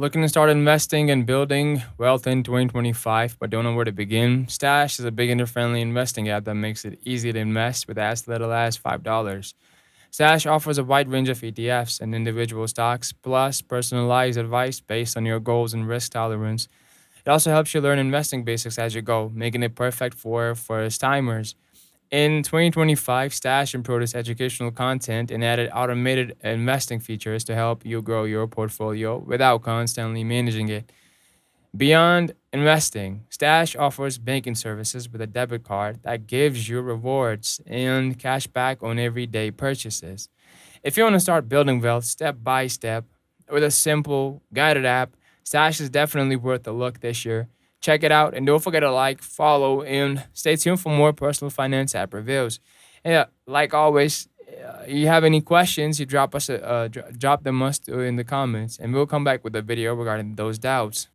Looking to start investing and building wealth in 2025, but don't know where to begin? Stash is a beginner friendly investing app that makes it easy to invest with as little as $5. Stash offers a wide range of ETFs and individual stocks, plus personalized advice based on your goals and risk tolerance. It also helps you learn investing basics as you go, making it perfect for first timers. In 2025, Stash improved its educational content and added automated investing features to help you grow your portfolio without constantly managing it. Beyond investing, Stash offers banking services with a debit card that gives you rewards and cash back on everyday purchases. If you want to start building wealth step by step with a simple, guided app, Stash is definitely worth a look this year. Check it out and don't forget to like, follow, and stay tuned for more personal finance app reviews. Yeah, like always, you have any questions, you drop them us in the comments, and we'll come back with a video regarding those doubts.